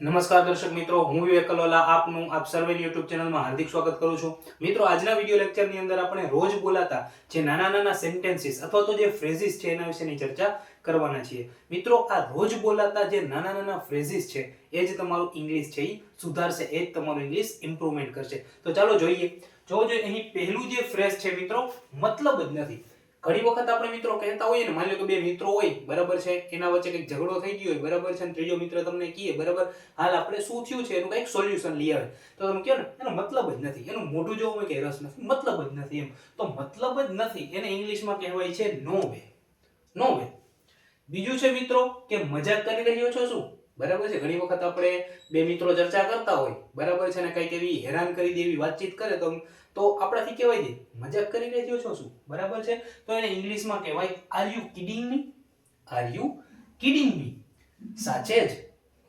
નમસ્કાર દર્શક મિત્રો, હું વિવેક કલોલા આપનું આપ સર્વેની યુટ્યુબ ચેનલમાં હાર્દિક સ્વાગત કરું છું. મિત્રો, આજના વિડિયો લેક્ચરની અંદર આપણે રોજ બોલાતા જે નાના નાના સેન્ટેન્સીસ અથવા તો જે ફ્રેઝીસ છે એના વિશેની ચર્ચા કરવાના છીએ. મિત્રો, આ રોજ બોલાતા જે નાના નાના ફ્રેઝીસ છે એ જ તમારું ઇંગ્લિશ છે એ સુધારશે, એ જ તમારું ઇંગ્લિશ ઇમ્પ્રુવમેન્ટ કરશે. તો ચાલો જોઈએ. જોજો, અહીં પહેલું જે ફ્રેઝ છે મિત્રો, મતલબ જ નથી. ઘણી વખત આપણે મિત્રો કહેતા હોઈએ ને, માની લો કે બે મિત્રો હોય, બરાબર છે, એના વચ્ચે કંઈક ઝઘડો થઈ ગયો હોય, બરાબર છે, અને ત્રીજો મિત્ર તમને કહે, બરાબર, હાલ આપણે શું થયું છે એનું કંઈક સોલ્યુશન લઈ આવે, તો તમે કહો ને એનો મતલબ જ નથી, એનું મોઢું જોવું હોય કે રસ નથી, મતલબ જ નથી એમ. તો મતલબ જ નથી એને ઇંગ્લિશમાં કહેવાય છે નો વે. નો વે. બીજું છે મિત્રો કે મજાક કરી રહ્યો છો શું, બરાબર છે. ઘણી વખત આપણે બે મિત્રો ચર્ચા કરતા હોય, બરાબર છે, ને કંઈક એવી હેરાન કરી દે એવી વાતચીત કરે તો આપણાથી કહેવાય છે મજાક કરી રહ્યો છો શું, બરાબર છે. તો એને ઇંગ્લિશમાં કહેવાય are you kidding me. Are you kidding me. સાચે જ,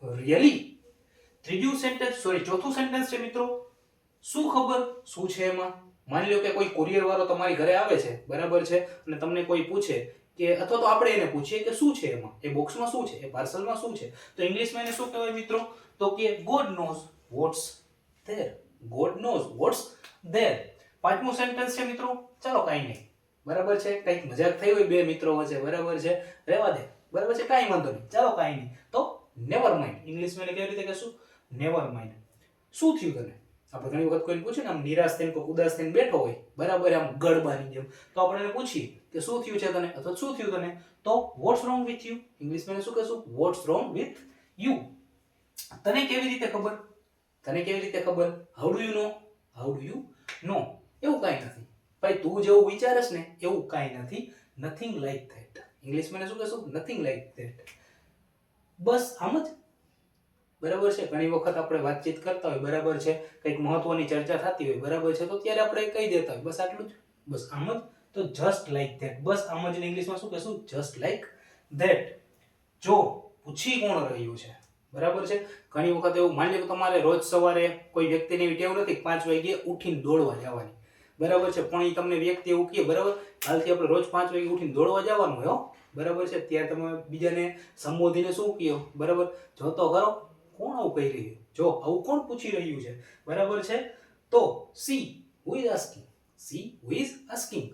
રિયલી. ત્રીજું સેન્ટેન્સ, ચોથું સેન્ટેન્સ છે મિત્રો, શું ખબર શું છે એમાં. માની લો કે કોઈ કુરિયર વાળો તમારી ઘરે આવે છે, બરાબર છે, અને તમને કોઈ પૂછે કે, અથવા તો આપણે એને પૂછીએ કે શું છે એમાં, એ બોક્સમાં શું છે, એ પાર્સલમાં શું છે, તો ઇંગ્લિશમાં એને શું કહેવાય મિત્રો, તો કે God knows what's there. God knows what's there. પાંચમું સેન્ટેન્સ છે મિત્રો, ચાલો કાંઈ નહીં, બરાબર છે, કંઈક મજાક થઈ હોય બે મિત્રો વચ્ચે, બરાબર છે, રહેવા દે, બરાબર છે, કાંઈ વાંધો નહીં, ચાલો કાંઈ નહીં, તો નેવર માઇન્ડ. ઇંગ્લિશમાં એને કેવી રીતે કહેશું, નેવર માઇન્ડ. શું થયું તને, આપણે ઘણી વખત કોઈને પૂછે ને, આમ નિરાશ થઈને કોઈ ઉદાસ થઈને બેઠો હોય, બરાબર, આમ ગડબાની જેમ, તો આપણે એને પૂછીએ કે શું થયું છે તને, અથવા શું થયું તને, તો વોટ્સ રોંગ વિથ યુ. ઇંગ્લિશમાં એને શું કહેશું, વોટ્સ રોંગ વિથ યુ. તને કેવી રીતે ખબર, તને કેવી રીતે ખબર, how do you know. How do you know. એવું કાંઈ નથી ભાઈ, તું જેવું વિચારસ ને એવું કાંઈ નથી. Nothing like that. ઇંગ્લિશમાં એને શું કહેશું, નથિંગ લાઈક ધેટ. બસ આમ જ, બરાબર છે. ઘણી વખત આપણે વાતચીત કરતા હોય, બરાબર છે, કંઈક મહત્વની ચર્ચા થતી હોય, બરાબર છે, તો ત્યારે આપણે કહી દેતા હોય બસ આટલું જ, બસ આમ જ, તો જસ્ટ લાઈક ધેટ. બસ આમ જ ઇંગ્લિશમાં શું કહેશું, જસ્ટ લાઈક ધેટ. જો પૂછી કોણ રહ્યું છે, બરાબર છે. ઘણી વખત એવું, માની લો કે તમારે રોજ સવારે કોઈ વ્યક્તિને એવી ટેવ નથી 5 વાગે ઉઠીને દોડવા જવાની, બરાબર છે, પણ એ તમને વ્યક્તિ એવું કહે, બરાબર, હાલથી આપણે રોજ 5 વાગે ઉઠીને દોડવા જવાનું હોય, બરાબર છે, ત્યારે તમે બીજાને સંબોધીને શું કહો, બરાબર, જોતો કરો કોણ આવું કહી રહ્યું, જો આવું કોણ પૂછી રહ્યું છે, બરાબર છે. તો C who is asking. C who is asking.